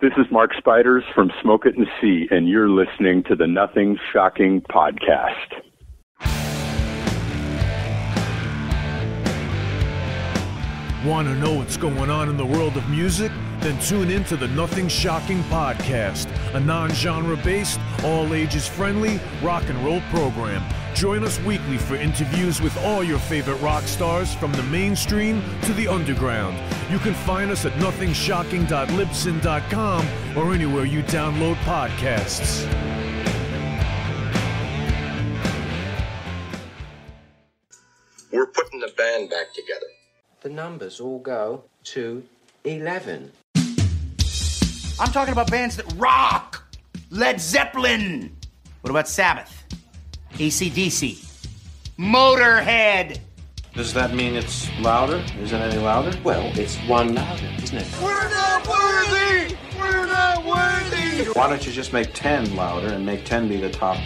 This is Mark Spiders from Smoke It and See, and you're listening to the Nothing Shocking Podcast. Want to know what's going on in the world of music? Then tune in to the Nothing Shocking Podcast, a non-genre based, all ages friendly rock and roll program. Join us weekly for interviews with all your favorite rock stars from the mainstream to the underground. You can find us at nothingshocking.libsyn.com or anywhere you download podcasts. We're putting the band back together. The numbers all go to 11. I'm talking about bands that rock. Led Zeppelin. What about Sabbath? AC/DC. Motorhead. Does that mean it's louder? Is it any louder? Well, it's one louder, isn't it? We're not worthy! We're not worthy! Why don't you just make 10 louder and make 10 be the top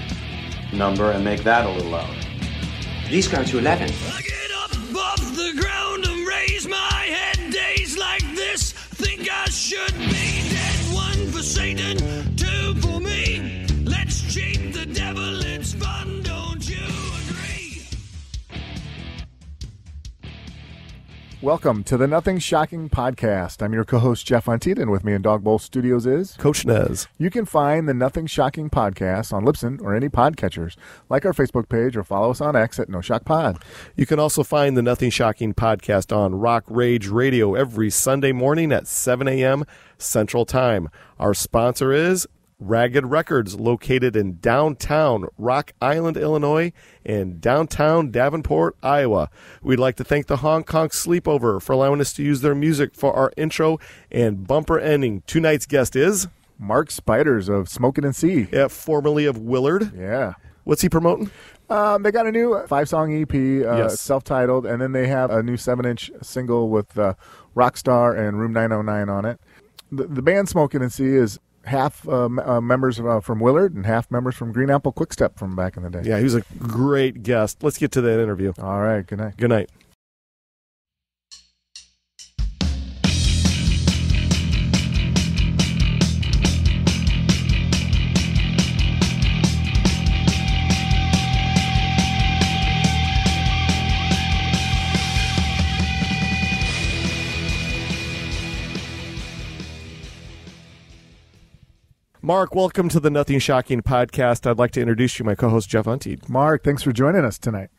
number and make that a little louder? These go to 11. I get up off the ground and raise my head. Days like this, think I should be dead. One for Satan, two for me. Let's cheat the devil, it's fun, don't you agree? Welcome to the Nothing Shocking Podcast. I'm your co-host, Jeff Antita, and with me in Dog Bowl Studios is Coach Nez. You can find the Nothing Shocking Podcast on Libsyn or any podcatchers. Like our Facebook page or follow us on X at No Shock Pod. You can also find the Nothing Shocking Podcast on Rock Rage Radio every Sunday morning at 7 a.m. Central Time. Our sponsor is Ragged Records, located in downtown Rock Island, Illinois, and downtown Davenport, Iowa. We'd like to thank the Hong Kong Sleepover for allowing us to use their music for our intro and bumper ending. Tonight's guest is Mark Spiders of Smoke It and See. Yeah, formerly of Willard. Yeah. What's he promoting? They got a new 5-song EP, Yes. self-titled, and then they have a new 7-inch single with Rockstar and Room909 on it. The band Smoke It and See is half members from Willard and half members from Green Apple Quickstep from back in the day. Yeah, he was a great guest. Let's get to that interview. All right, good night. Good night. Mark, welcome to the Nothing Shocking Podcast. I'd like to introduce you, my co-host, Jeff Unteed. Mark, thanks for joining us tonight.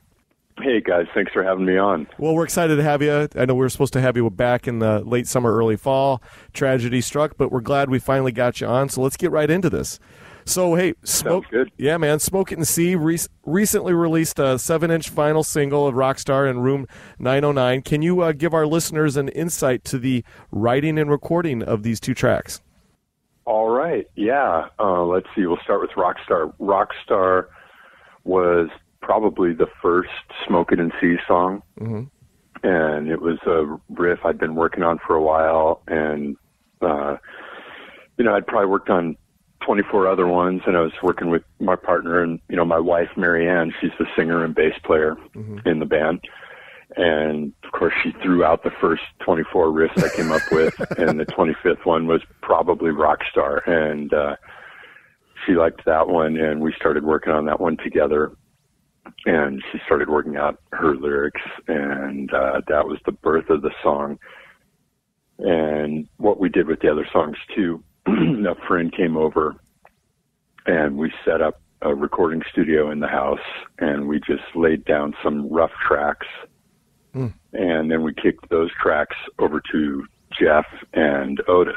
Hey, guys. Thanks for having me on. Well, we're excited to have you. I know we were supposed to have you back in the late summer, early fall. Tragedy struck, but we're glad we finally got you on. So let's get right into this. So, hey, Sounds good. Yeah, man. Smoke It and See recently released a 7-inch vinyl single of Rockstar and Room909. Can you give our listeners an insight to the writing and recording of these two tracks? All right. Yeah. Let's see. We'll start with Rockstar. Rockstar was probably the first Smoke It and See song. Mm-hmm. And it was a riff I'd been working on for a while. And, I'd probably worked on 24 other ones, and I was working with my partner and, my wife, Marianne. She's the singer and bass player in the band. And, of course, she threw out the first 24 riffs I came up with, and the 25th one was probably Rockstar. And she liked that one, and we started working on that one together. And she started working out her lyrics, and that was the birth of the song. And what we did with the other songs, too, a friend came over, and we set up a recording studio in the house, and we just laid down some rough tracks. And then we kicked those tracks over to Jeff and Otis.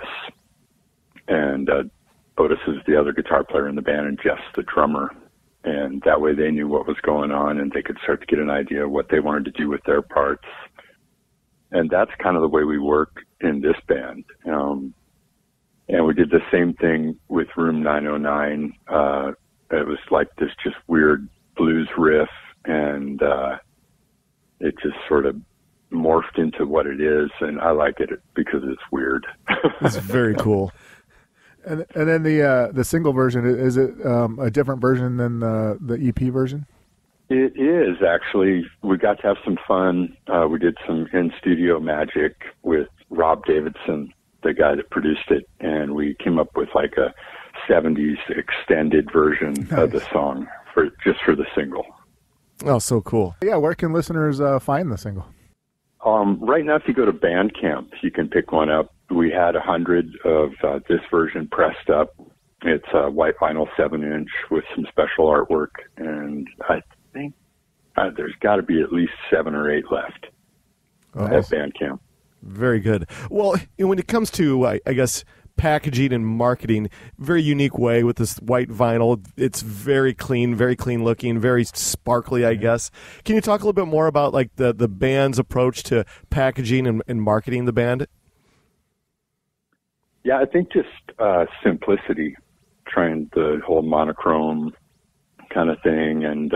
And Otis is the other guitar player in the band, and Jeff's the drummer. And that way they knew what was going on, and they could start to get an idea of what they wanted to do with their parts. And that's kind of the way we work in this band. And we did the same thing with Room909. It was like this just weird blues riff, and it just sort of morphed into what it is, and I like it because it's weird. It's very cool. And then the single version, is it a different version than the EP version? It is, actually. We got to have some fun. We did some in-studio magic with Rob Davidson, the guy that produced it, and we came up with like a 70s extended version of the song for the single. Oh, so cool. Yeah, where can listeners find the single? Right now, if you go to Bandcamp, you can pick one up. We had 100 of this version pressed up. It's a white vinyl 7-inch with some special artwork, and I think there's got to be at least 7 or 8 left at Bandcamp. Very good. Well, when it comes to, I guess, packaging and marketing, very unique way with this white vinyl. It's very clean looking, very sparkly, I guess. Can you talk a little bit more about like the band's approach to packaging and marketing the band? Yeah, I think just simplicity, trying the whole monochrome kind of thing, and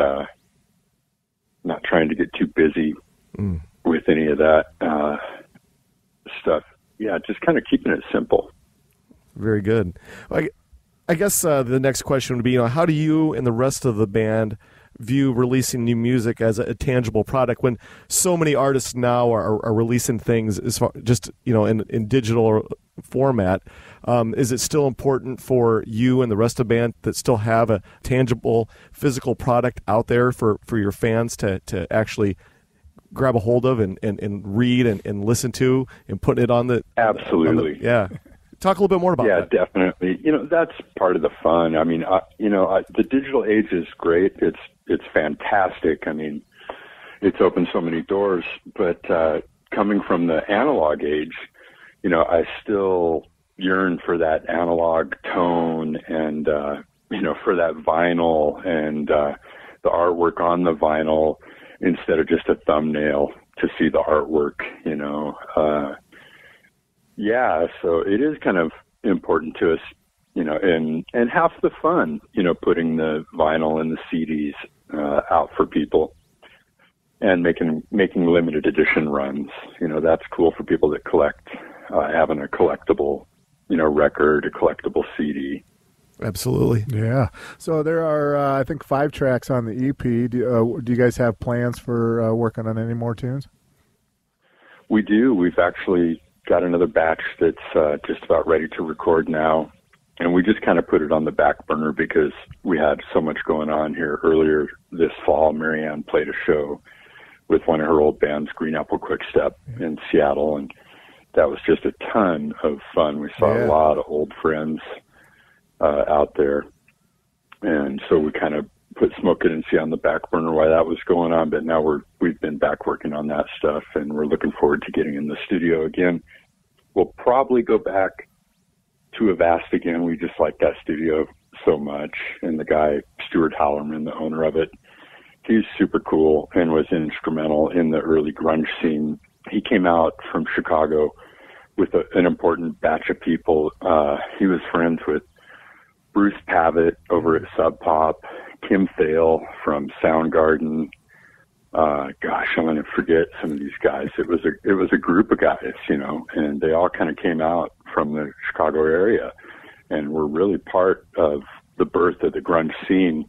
not trying to get too busy with any of that stuff. Yeah, just kind of keeping it simple. Very good. I guess the next question would be, how do you and the rest of the band view releasing new music as a tangible product when so many artists now are releasing things as far, just in digital format? Is it still important for you and the rest of the band that still have a tangible physical product out there for your fans to actually grab a hold of and read and listen to and put it on the... Absolutely. Yeah. Talk a little bit more about that. Yeah, definitely. That's part of the fun. I mean, the digital age is great. It's fantastic. I mean, it's opened so many doors. But coming from the analog age, I still yearn for that analog tone and, for that vinyl and the artwork on the vinyl instead of just a thumbnail to see the artwork, Yeah, so it is kind of important to us, and half the fun, putting the vinyl and the CDs out for people and making limited edition runs. That's cool for people that collect, having a collectible, record, a collectible CD. Absolutely. Yeah. So there are, I think, 5 tracks on the EP. Do you guys have plans for working on any more tunes? We do. We've actually got another batch that's just about ready to record now. And we just kind of put it on the back burner because we had so much going on here. Earlier this fall, Marianne played a show with one of her old bands, Green Apple Quickstep, in Seattle. And that was just a ton of fun. We saw a lot of old friends out there. And so we kind of put Smoke It and See on the back burner while that was going on. But now we've been back working on that stuff, and we're looking forward to getting in the studio again. We'll probably go back to Avast again. We just like that studio so much. And the guy, Stuart Hallerman, the owner of it, he's super cool and was instrumental in the early grunge scene. He came out from Chicago with an important batch of people. He was friends with Bruce Pavitt over at Sub Pop, Kim Thale from Soundgarden. Gosh, I'm going to forget some of these guys. It was a group of guys, and they all kind of came out from the Chicago area and were really part of the birth of the grunge scene,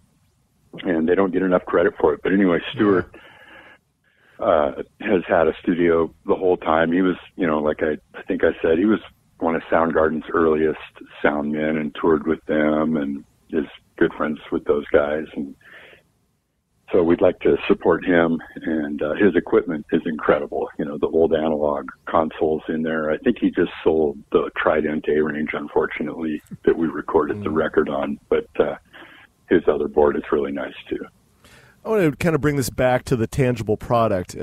and they don't get enough credit for it. But anyway, Stuart has had a studio the whole time. He was, like I think I said, he was one of Soundgarden's earliest sound men and toured with them and is good friends with those guys. And so we'd like to support him, and his equipment is incredible. The old analog consoles in there. I think he just sold the Trident A-Range, unfortunately, that we recorded the record on, but his other board is really nice too. I want to kind of bring this back to the tangible product.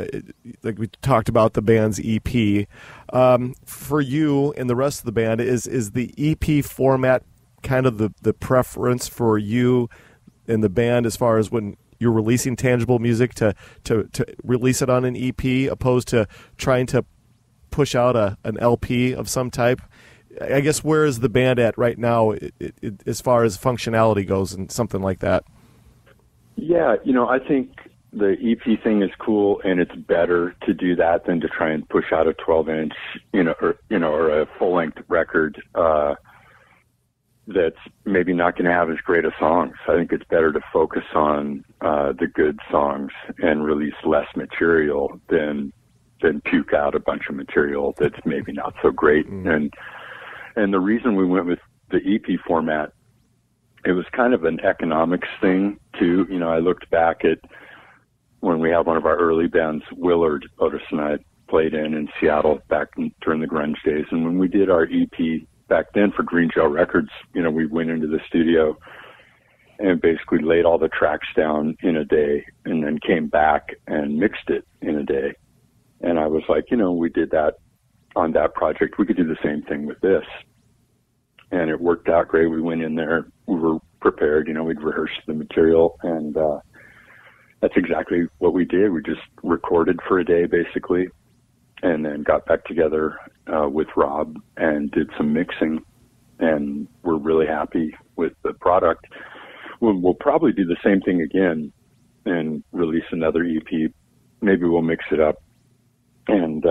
Like we talked about the band's EP. For you and the rest of the band, is the EP format kind of the preference for you and the band as far as when you're releasing tangible music to release it on an EP opposed to trying to push out an LP of some type? I guess where is the band at right now as far as functionality goes and something like that? Yeah, I think the EP thing is cool, and it's better to do that than to try and push out a 12-inch, or a full-length record that's maybe not going to have as great a songs. I think it's better to focus on the good songs and release less material than puke out a bunch of material that's maybe not so great. And And the reason we went with the EP format, it was kind of an economics thing too. You know, I looked back at when we had one of our early bands, Willard, Otis and I played in Seattle during the grunge days. And when we did our EP back then for Green Gel Records, you know, we went into the studio and basically laid all the tracks down in a day and then came back and mixed it in a day. And I was like, you know, we did that on that project. We could do the same thing with this. And it worked out great. We went in there, we were prepared, you know, we'd rehearsed the material, and that's exactly what we did. We just recorded for a day, basically, and then got back together with Rob and did some mixing, and we're really happy with the product. We'll probably do the same thing again and release another EP. Maybe we'll mix it up and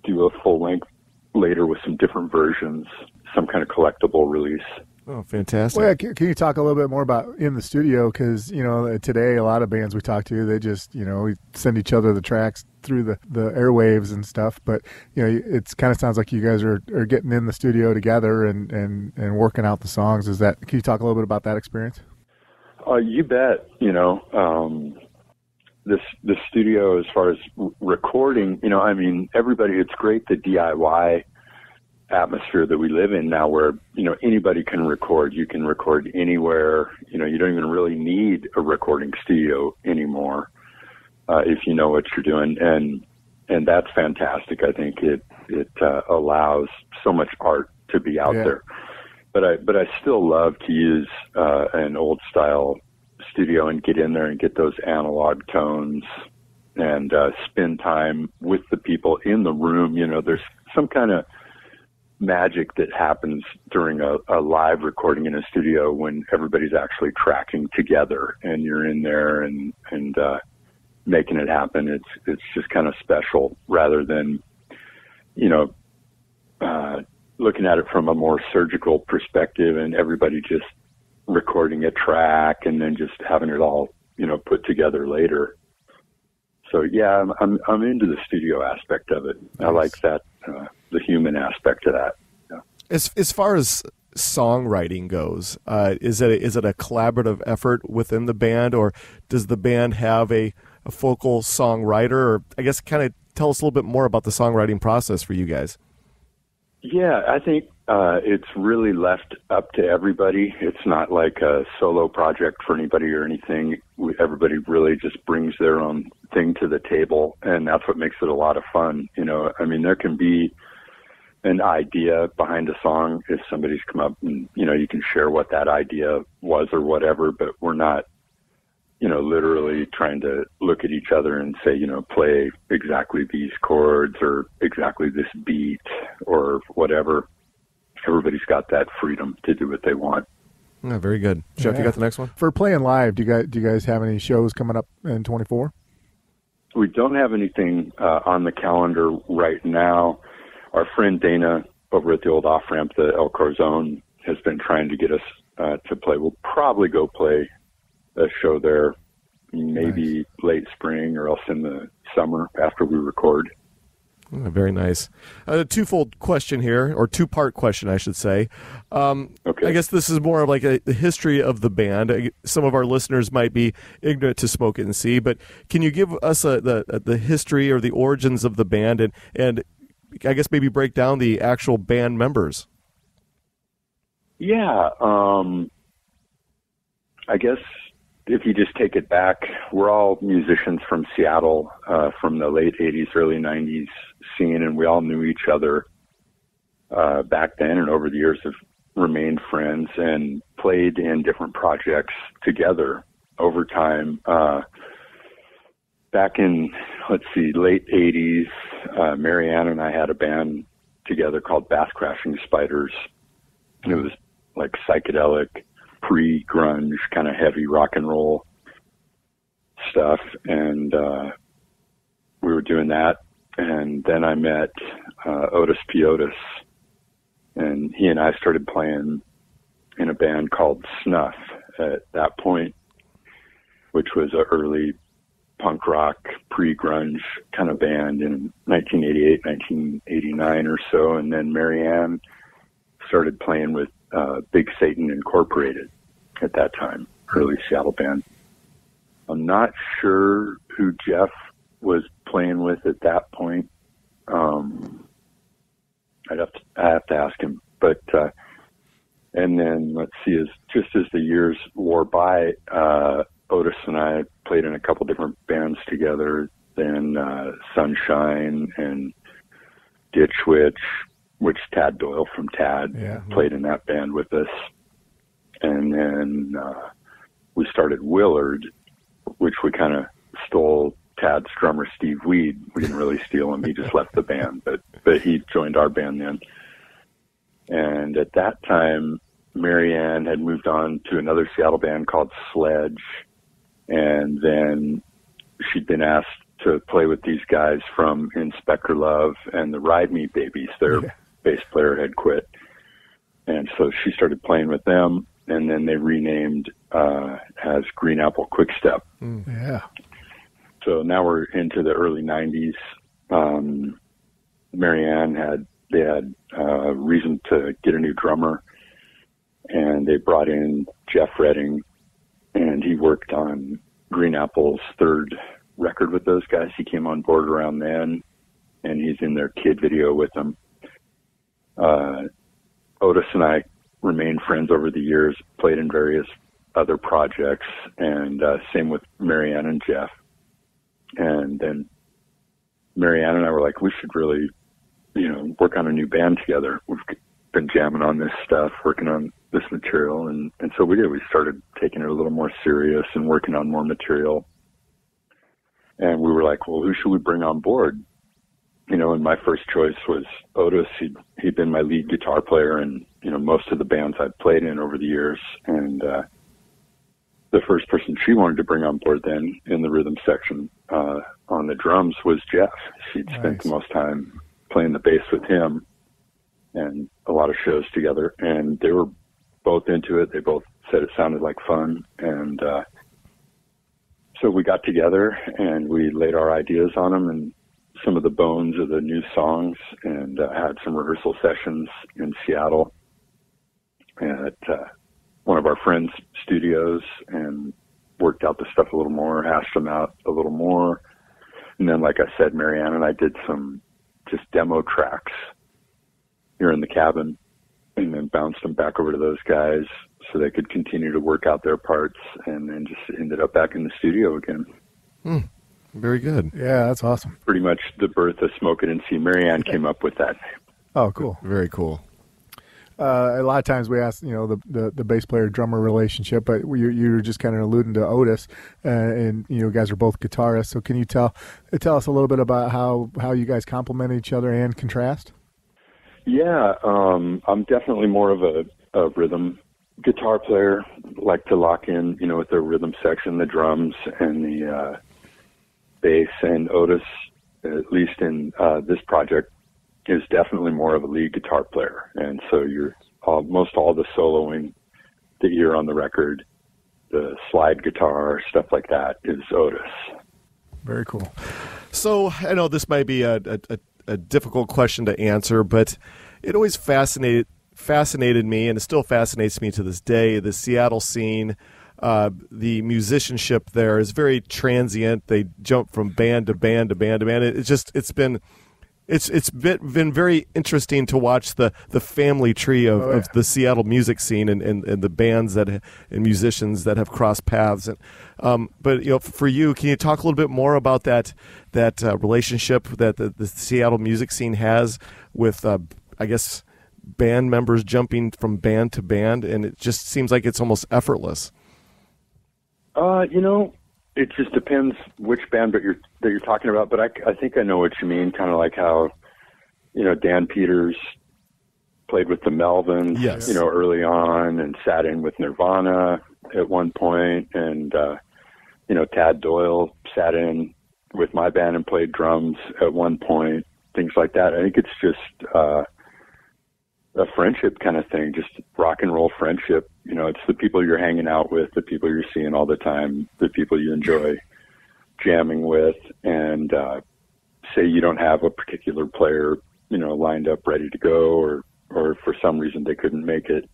do a full length later with some different versions, some kind of collectible release. Oh, fantastic. Well, yeah, can you talk a little bit more about in the studio? Because, you know, today a lot of bands we talk to, they just, you know, we send each other the tracks through the airwaves and stuff. But, you know, it kind of sounds like you guys are getting in the studio together and working out the songs. Can you talk a little bit about that experience? You bet. You know, the studio, as far as recording, you know, I mean, it's great, the DIY atmosphere that we live in now, where, you know, anybody can record. You can record anywhere. You know, you don't even really need a recording studio anymore if you know what you're doing, and that's fantastic. I think it allows so much art to be out there. But I still love to use an old style studio and get in there and get those analog tones and spend time with the people in the room. You know, there's some kind of magic that happens during a live recording in a studio when everybody's actually tracking together and you're in there and making it happen. It's just kind of special, rather than, you know, looking at it from a more surgical perspective and everybody just recording a track and then just having it all, you know, put together later. So yeah, I'm into the studio aspect of it. Nice. I like that, the human aspect of that. Yeah. As far as songwriting goes, is it a collaborative effort within the band, or does the band have a focal songwriter? Or I guess kind of tell us a little bit more about the songwriting process for you guys. Yeah, I think it's really left up to everybody. It's not like a solo project for anybody or anything. Everybody really just brings their own thing to the table, and that's what makes it a lot of fun. You know, I mean, there can be an idea behind a song if somebody's come up and, you know, you can share what that idea was or whatever, but we're not, you know, literally trying to look at each other and say, you know, play exactly these chords or exactly this beat or whatever. Everybody's got that freedom to do what they want. Yeah, very good. Jeff, you got the next one? For playing live, do you guys have any shows coming up in 24? We don't have anything on the calendar right now. Our friend Dana over at the old off-ramp, the El Corazon, has been trying to get us to play. We'll probably go play a show there maybe late spring or else in the summer after we record. Oh, very nice. A twofold question here, or two-part question, I should say. Okay. I guess this is more of like the history of the band. Some of our listeners might be ignorant to Smoke It and See, but can you give us the history or the origins of the band and I guess maybe break down the actual band members? Yeah. I guess if you just take it back, we're all musicians from Seattle, from the late 80s, early 90s scene, and we all knew each other back then, and over the years have remained friends and played in different projects together over time. Back in, late 80s, Marianne and I had a band together called Bath Crashing Spiders, and it was like psychedelic, pre-grunge, kind of heavy rock and roll stuff, and we were doing that. And then I met Otis Piotis, and he and I started playing in a band called Snuff at that point, which was an early punk rock, pre-grunge kind of band in 1988, 1989 or so. And then Marianne started playing with Big Satan Incorporated at that time, early Seattle band. I'm not sure who Jeff was playing with at that point. I have to ask him. But and then let's see, just as the years wore by, Otis and I played in a couple different bands together. Then Sunshine and Ditch Witch, which Tad Doyle from Tad played in that band with us. And then we started Willard, which we kind of stole Tad's drummer Steve Weed. We didn't really steal him; he just left the band, but he joined our band then. And at that time, Marianne had moved on to another Seattle band called Sledge, and then she'd been asked to play with these guys from Inspector Love and the Ride Me Babies. Their bass player had quit, and so she started playing with them. And then they renamed as Green Apple Quickstep. Yeah. So now we're into the early 90s. Marianne had reason to get a new drummer, and they brought in Jeff Redding, and he worked on Green Apple's third record with those guys. He came on board around then, and he's in their kid video with them. Otis and I remained friends over the years, played in various other projects, and same with Marianne and Jeff. And then Marianne and I were like, we should really, work on a new band together. We've been jamming on this stuff, working on this material, and so we did. We started taking it a little more serious and working on more material. And we were like, well, who should we bring on board? And my first choice was Otis. He'd been my lead guitar player in, most of the bands I'd played in over the years. And the first person she wanted to bring on board then in the rhythm section on the drums was Jeff. She'd spent the most time playing the bass with him and a lot of shows together. And they were both into it. They both said it sounded like fun. And so we got together and we laid our ideas on them and some of the bones of the new songs, and had some rehearsal sessions in Seattle at one of our friends' studios, and worked out the stuff a little more, hashed them out a little more. And then, like I said, Marianne and I did some just demo tracks here in the cabin, and then bounced them back over to those guys so they could continue to work out their parts, and then just ended up back in the studio again. Very good. Yeah, that's awesome. Pretty much the birth of Smoke It and See. Marianne came up with that name. Oh, cool. Very cool. A lot of times we ask, the bass player drummer relationship, but you were just kind of alluding to Otis, and you guys are both guitarists. So can you tell us a little bit about how you guys complement each other and contrast? Yeah, I'm definitely more of a rhythm guitar player. Like to lock in, with the rhythm section, the drums and the bass. And Otis, at least in this project, is definitely more of a lead guitar player. And so most all the soloing that you hear on the record, the slide guitar, stuff like that, is Otis. Very cool. So I know this might be a difficult question to answer, but it always fascinated me, and it still fascinates me to this day. The Seattle scene, the musicianship there is very transient. They jump from band to band to band to band. It's been very interesting to watch the family tree of the Seattle music scene and the bands and musicians that have crossed paths. And but for you, can you talk a little bit more about that relationship that the Seattle music scene has with I guess band members jumping from band to band, and it just seems like it's almost effortless. It just depends which band that you're talking about, but I think I know what you mean. Kind of like how, Dan Peters played with the Melvins, yes, early on, and sat in with Nirvana at one point, and Tad Doyle sat in with my band and played drums at one point. Things like that. I think it's just a friendship kind of thing, just rock and roll friendship. It's the people you're hanging out with, the people you're seeing all the time, the people you enjoy jamming with, and say you don't have a particular player, lined up ready to go, or or for some reason they couldn't make it,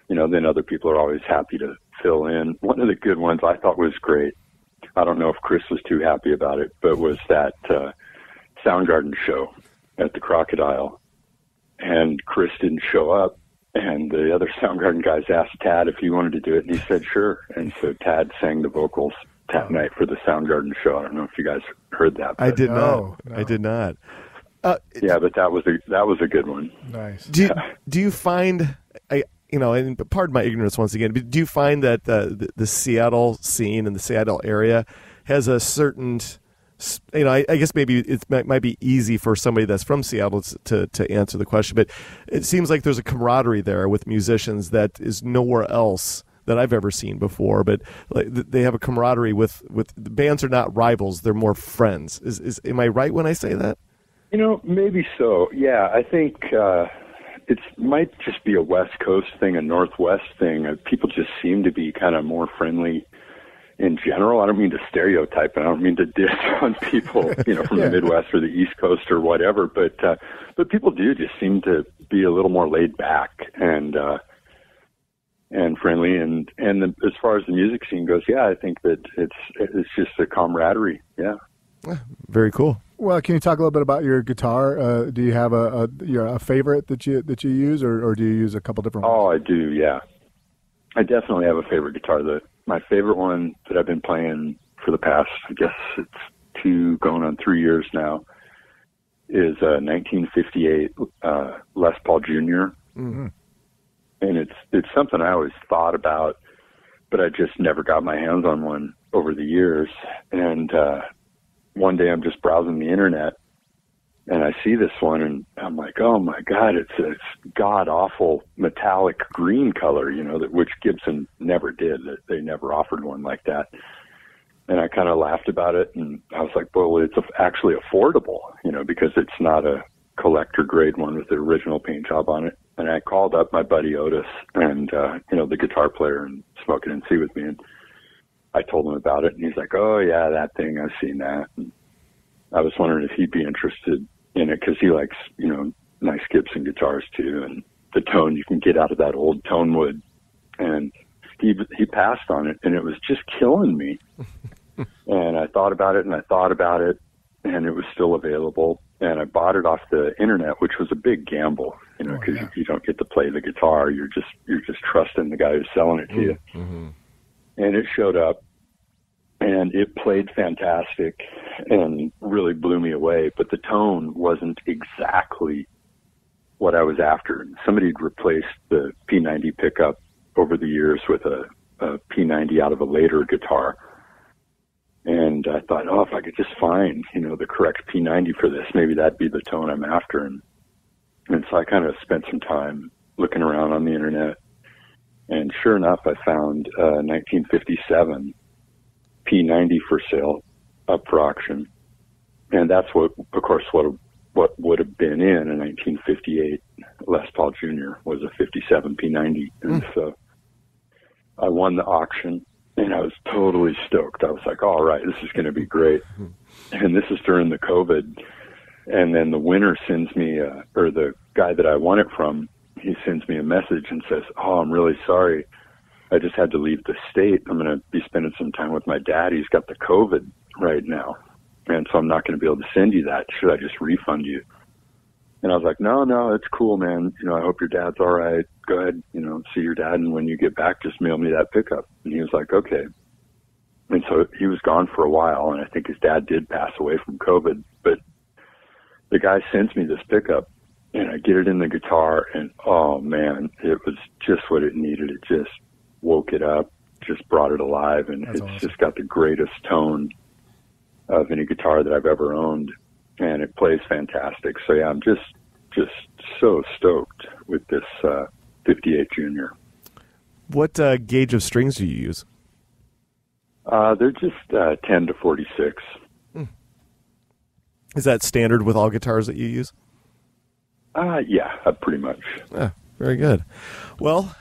then other people are always happy to fill in. One of the good ones I thought was great, I don't know if Chris was too happy about it, but was that Soundgarden show at the Crocodile. And Chris didn't show up, and the other Soundgarden guys asked Tad if he wanted to do it, and he said sure. And so Tad sang the vocals that night for the Soundgarden show. I don't know if you guys heard that. I did not. I did not. Yeah, but that was a good one. Nice. Do you find, and pardon my ignorance once again, but do you find that the Seattle scene and the Seattle area has a certain, I guess maybe it might be easy for somebody that's from Seattle to answer the question, but it seems like there's a camaraderie there with musicians that is nowhere else that I've ever seen before. But like, they have a camaraderie with the bands are not rivals; they're more friends. Am I right when I say that? Maybe so. Yeah, I think it might just be a West Coast thing, a Northwest thing. People just seem to be kind of more friendly in general. I don't mean to stereotype, and I don't mean to diss on people, from the Midwest or the East Coast or whatever, but people do just seem to be a little more laid back and friendly. And as far as the music scene goes, yeah, I think that it's just a camaraderie. Yeah. Very cool. Well, can you talk a little bit about your guitar? Do you have a favorite that you use, or do you use a couple different ones? Oh, I do. Yeah, I definitely have a favorite guitar. My favorite one that I've been playing for the past, I guess it's 2 going on 3 years now, is a 1958 Les Paul Jr. Mm-hmm. And it's something I always thought about, but I just never got my hands on one over the years. And one day I'm just browsing the internet and I see this one and I'm like, oh my God, it's god awful metallic green color, which Gibson never did. They never offered one like that. And I kind of laughed about it and I was like, well, it's actually affordable, because it's not a collector grade one with the original paint job on it. And I called up my buddy Otis and, the guitar player, and Smoke It and See with me. And I told him about it, and he's like, oh, yeah, that thing, I've seen that. And I was wondering if he'd be interested in it, because he likes, nice Gibson guitars, too, and the tone you can get out of that old tone wood. And he passed on it, and it was just killing me. And I thought about it, and it was still available. And I bought it off the internet, which was a big gamble, because you don't get to play the guitar. You're just trusting the guy who's selling it to you. Mm-hmm. And it showed up, and it played fantastic and really blew me away. But the tone wasn't exactly what I was after. Somebody had replaced the P90 pickup over the years with a P90 out of a later guitar. And I thought, if I could just find, the correct P90 for this, maybe that'd be the tone I'm after. And so I kind of spent some time looking around on the internet. And sure enough, I found a 1957 P90 for sale up for auction. And that's what would have been in a 1958 Les Paul Jr. was a 57 P90. And so I won the auction. And I was totally stoked. I was like, all right, this is going to be great. And this is during the COVID. And then the winner sends me, or the guy that I won it from, he sends me a message and says, oh, I'm really sorry. I just had to leave the state. I'm going to be spending some time with my dad. He's got the COVID right now. And so I'm not going to be able to send you that. Should I just refund you? And I was like, no, it's cool, man. I hope your dad's all right. Go ahead, see your dad. And when you get back, just mail me that pickup. And he was like, okay. And so he was gone for a while. And I think his dad did pass away from COVID. But the guy sends me this pickup and I get it in the guitar. And oh man, it was just what it needed. It just woke it up, just brought it alive. And it's awesome. Just got the greatest tone of any guitar that I've ever owned. And it plays fantastic. So yeah, I'm just so stoked with this 58 Junior. What gauge of strings do you use? They're just 10 to 46. Is that standard with all guitars that you use? Yeah, pretty much. Very good. Well,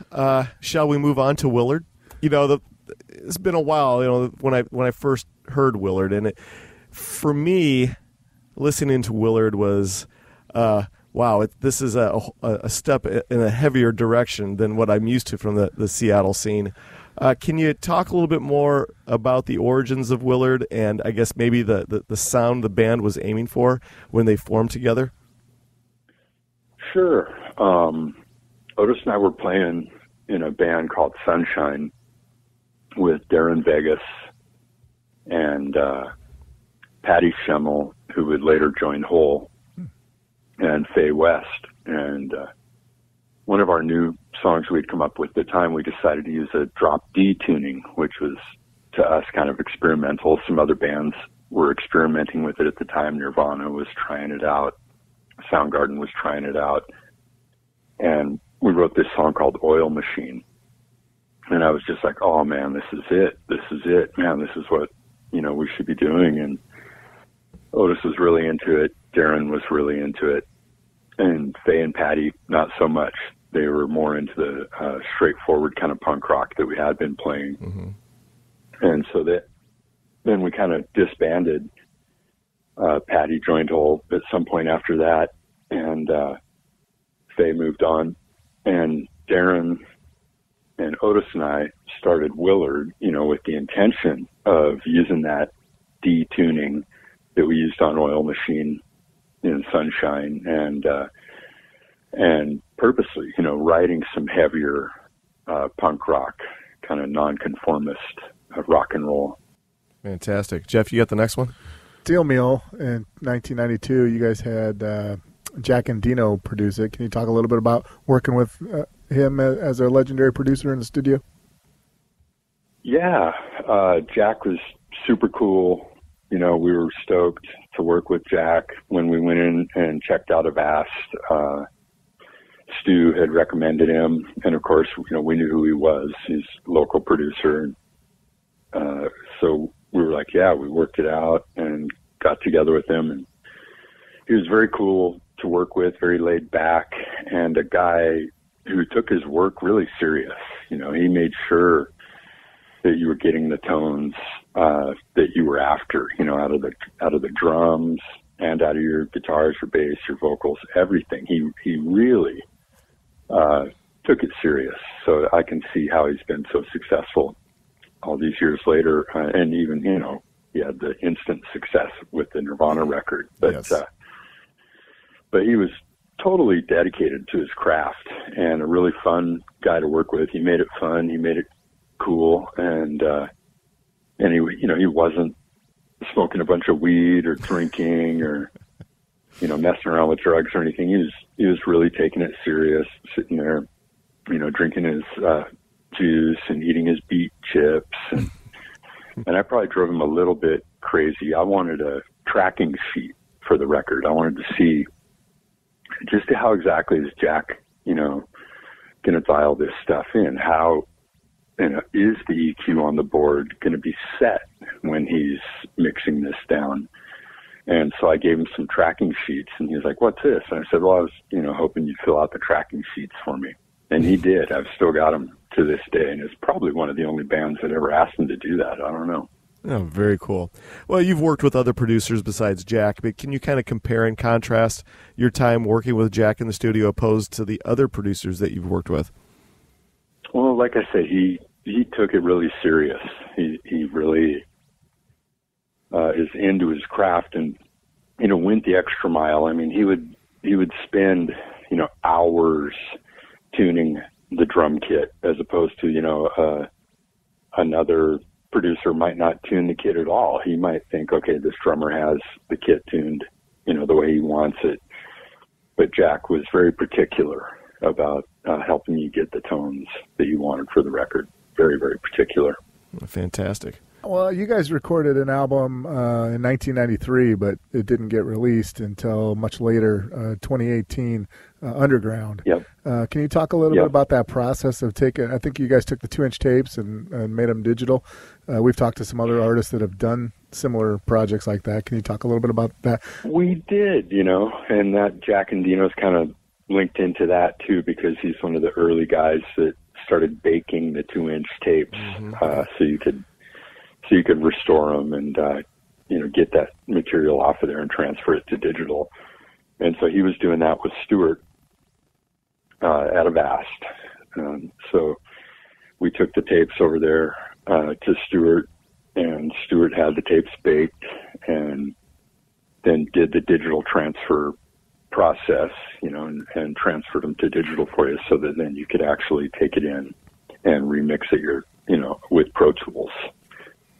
shall we move on to Willard? It's been a while. When I first heard Willard, and for me, listening to Willard was wow, this is a step in a heavier direction than what I'm used to from the Seattle scene. Can you talk a little bit more about the origins of Willard and I guess maybe the sound the band was aiming for when they formed together? Sure. Otis and I were playing in a band called Sunshine with Darren Vegas and Patty Schemmel, who would later join Hole, and Faye West. And one of our new songs we'd come up with at the time, we decided to use a drop D tuning, which was to us kind of experimental. Some other bands were experimenting with it at the time. Nirvana was trying it out. Soundgarden was trying it out. And we wrote this song called Oil Machine. And I was just like, oh man, this is it. This is it. Man, this is what, we should be doing. And Otis was really into it. Darren was really into it. And Faye and Patty, not so much. They were more into the straightforward kind of punk rock that we had been playing. Mm-hmm. And so then we kind of disbanded. Patty joined Hole at some point after that, and Faye moved on. And Darren and Otis and I started Willard, with the intention of using that D tuning that we used on Oil Machine in Sunshine, and purposely, writing some heavier punk rock, kind of nonconformist rock and roll. Fantastic. Jeff, you got the next one? Steel Meal in 1992, you guys had Jack and Dino produce it. Can you talk a little bit about working with him as a legendary producer in the studio? Yeah, Jack was super cool. We were stoked to work with Jack when we went in and checked out Avast. Stu had recommended him, and of course, we knew who he was. He's a local producer. So we were like, yeah, we worked it out and got together with him. And he was very cool to work with, very laid back, and a guy who took his work really serious. He made sure that you were getting the tones that you were after, out of the drums and out of your guitars, your bass, your vocals, everything. He really took it serious. So I can see how he's been so successful all these years later, and even he had the instant success with the Nirvana record. But yes. But he was totally dedicated to his craft and a really fun guy to work with. He made it fun. He made it cool, and he wasn't smoking a bunch of weed or drinking or messing around with drugs or anything. He was really taking it serious, sitting there, drinking his juice and eating his beet chips, and I probably drove him a little bit crazy. I wanted a tracking sheet for the record. I wanted to see just how exactly is Jack, going to dial this stuff in. How is the EQ on the board going to be set when he's mixing this down? And so I gave him some tracking sheets, and he was like, "What's this?" And I said, "Well, I was, hoping you'd fill out the tracking sheets for me." And he did. I've still got them to this day, and it's probably one of the only bands that ever asked him to do that. I don't know. Oh, very cool. Well, you've worked with other producers besides Jack, but can you kind of compare and contrast your time working with Jack in the studio opposed to the other producers that you've worked with? Well, like I say, he took it really serious. He really is into his craft and, went the extra mile. I mean, he would spend, hours tuning the drum kit as opposed to, another producer might not tune the kit at all. He might think, okay, this drummer has the kit tuned, the way he wants it. But Jack was very particular about helping you get the tones that you wanted for the record. Very, very particular. Fantastic. Well, you guys recorded an album in 1993, but it didn't get released until much later, 2018, Underground. Yep. Can you talk a little bit about that process of taking, I think you guys took the 2-inch tapes and made them digital. We've talked to some other artists that have done similar projects like that. Can you talk a little bit about that? We did, and that Jack and Dino's kind of linked into that too, because he's one of the early guys that started baking the 2-inch tapes, so you could restore them and get that material off of there and transfer it to digital. And so he was doing that with Stuart at Avast. So we took the tapes over there to Stuart, and Stuart had the tapes baked and then did the digital transfer process, and transferred them to digital for you so that then you could actually take it in and remix it with Pro Tools.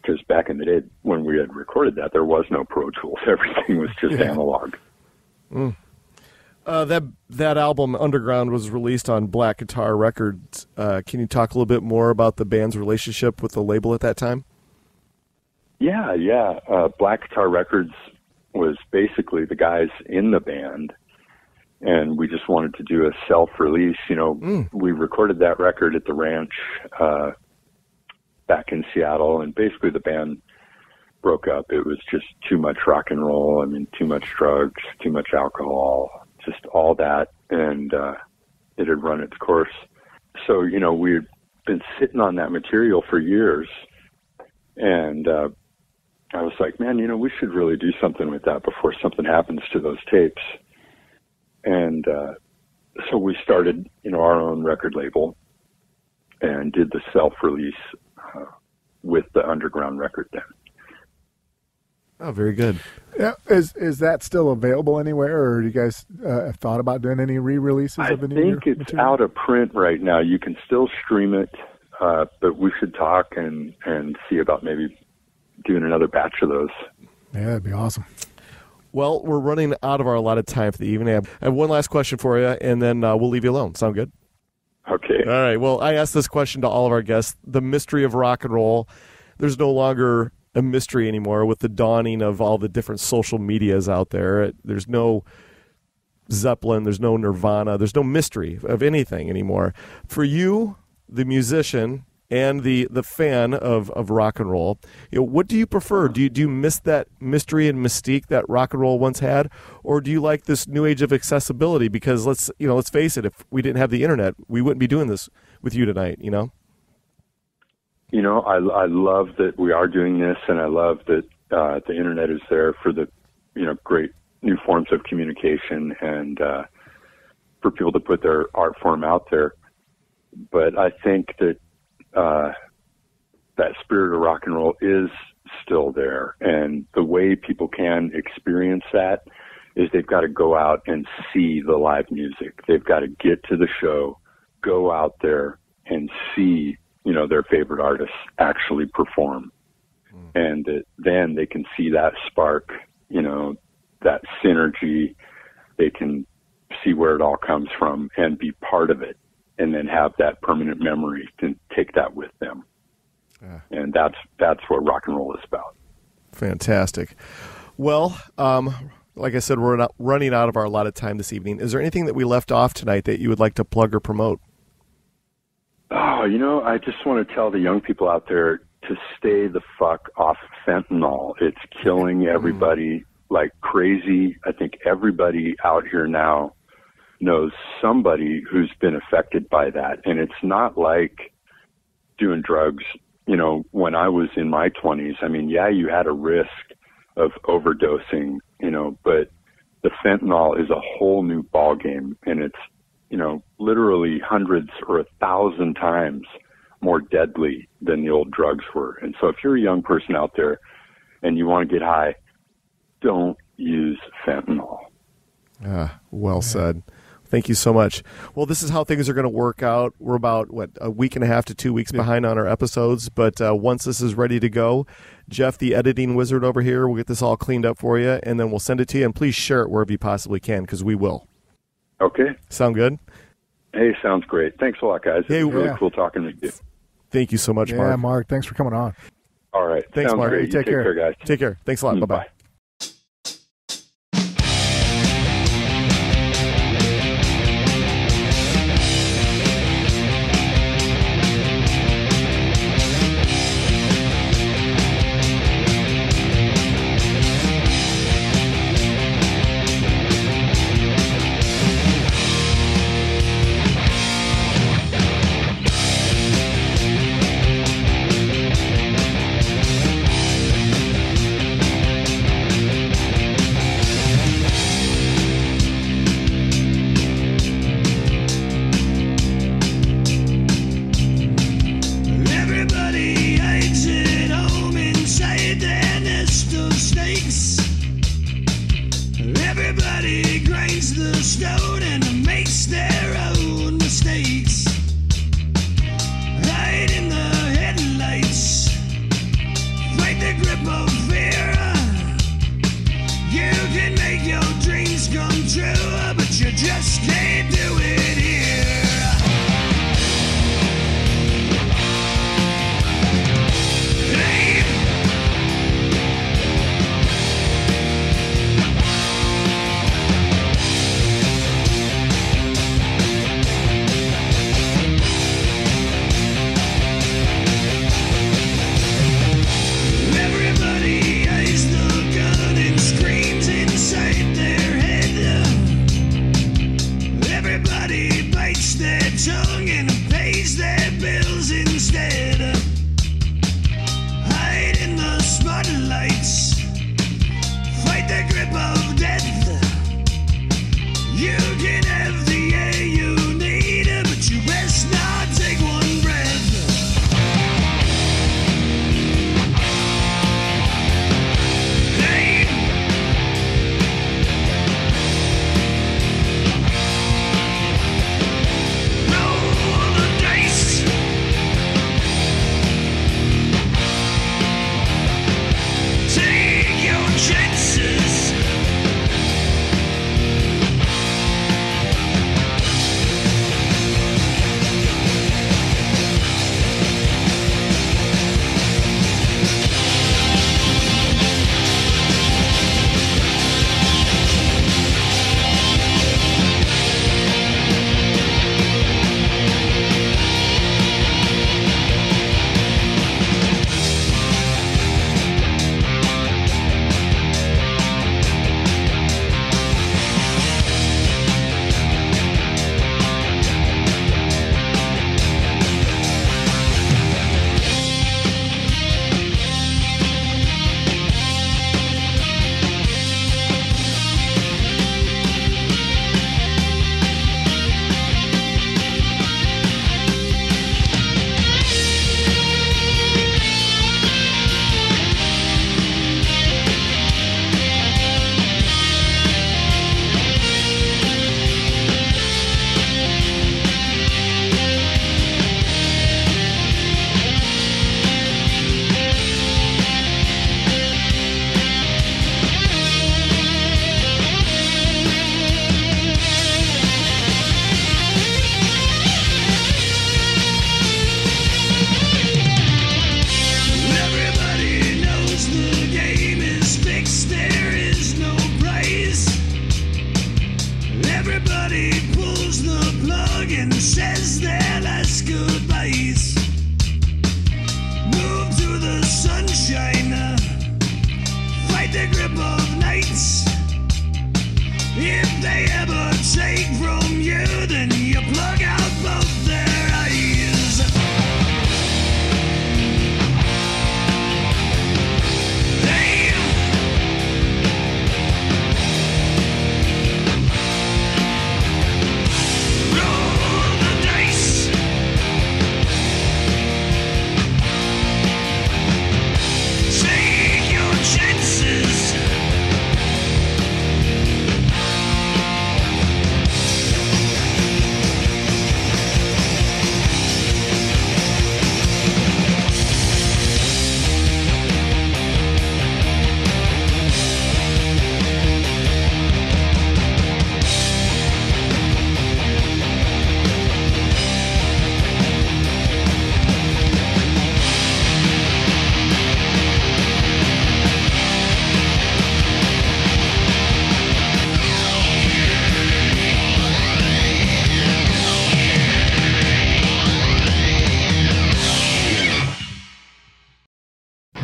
Because back in the day when we had recorded that, there was no Pro Tools. Everything was just analog. Mm. That album, Underground, was released on Black Guitar Records. Can you talk a little bit more about the band's relationship with the label at that time? Yeah. Black Guitar Records was basically the guys in the band, and we just wanted to do a self-release. We recorded that record at the ranch back in Seattle, and basically the band broke up. It was just too much rock and roll. Too much drugs, too much alcohol, just all that, and it had run its course. So, we had been sitting on that material for years, and I was like, man, we should really do something with that before something happens to those tapes. And so we started, our own record label and did the self-release with the Underground record then. Oh, very good. Yeah, is that still available anywhere, or do you guys have thought about doing any re-releases of any of your material? I think it's out of print right now. You can still stream it, but we should talk and see about maybe doing another batch of those. Yeah, that'd be awesome. Well, we're running out of our allotted time for the evening. I have one last question for you, and then we'll leave you alone. Sound good? Okay. All right. Well, I asked this question to all of our guests. The mystery of rock and roll, there's no longer a mystery anymore with the dawning of all the different social medias out there. There's no Zeppelin, there's no Nirvana, there's no mystery of anything anymore. For you, the musician, and the fan of rock and roll, what do you prefer? Do you miss that mystery and mystique that rock and roll once had, or do you like this new age of accessibility? Because let's face it, if we didn't have the internet, we wouldn't be doing this with you tonight. I love that we are doing this, and I love that the internet is there for the great new forms of communication and for people to put their art form out there. But I think that that spirit of rock and roll is still there. And the way people can experience that is they've got to go out and see the live music. They've got to get to the show, go out there and see, their favorite artists actually perform. And then they can see that spark, that synergy. They can see where it all comes from and be part of it, and then have that permanent memory to take that with them. And that's what rock and roll is about. Fantastic. Well, like I said, we're not running out of our allotted time this evening. Is there anything that we left off tonight that you would like to plug or promote? Oh, I just want to tell the young people out there to stay the fuck off fentanyl. It's killing everybody like crazy. I think everybody out here now knows somebody who's been affected by that. And it's not like doing drugs, when I was in my 20s. You had a risk of overdosing, but the fentanyl is a whole new ballgame, and it's, literally hundreds or 1,000 times more deadly than the old drugs were. And so if you're a young person out there and you want to get high, don't use fentanyl. Well said. Thank you so much. Well, this is how things are going to work out. We're about, a week and a half to 2 weeks behind on our episodes. But once this is ready to go, Jeff, the editing wizard over here, will get this all cleaned up for you, and then we'll send it to you. And please share it wherever you possibly can, because we will. Okay. Sound good? Hey, sounds great. Thanks a lot, guys. Hey, it was really cool talking with you. Thank you so much, Mark. Yeah, Mark, thanks for coming on. All right. Thanks, sounds Mark. Great. Take care, guys. Take care. Thanks a lot. Bye-bye. Bye. pays their bills instead. Hide in the spotlights, fight the grip of death. You can have the air you need, but you best not take one breath. Hey. Roll the dice. Take your chances.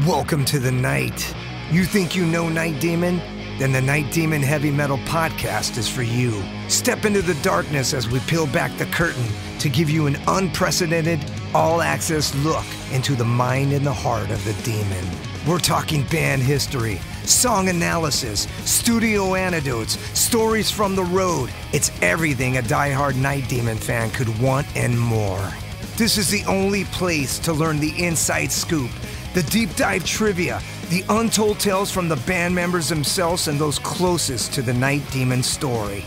Welcome to the night. You think you know Night Demon? Then the Night Demon Heavy Metal Podcast is for you. Step into the darkness as we peel back the curtain to give you an unprecedented, all-access look into the mind and the heart of the demon. We're talking band history, song analysis, studio anecdotes, stories from the road. It's everything a diehard Night Demon fan could want and more. This is the only place to learn the inside scoop, the deep dive trivia, the untold tales from the band members themselves and those closest to the Night Demon story.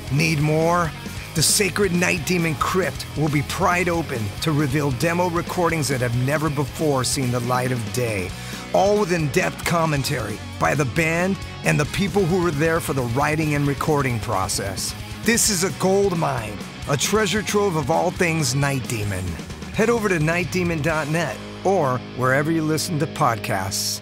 Need more? The Sacred Night Demon Crypt will be pried open to reveal demo recordings that have never before seen the light of day, all with in-depth commentary by the band and the people who were there for the writing and recording process. This is a gold mine, a treasure trove of all things Night Demon. Head over to nightdemon.net or wherever you listen to podcasts.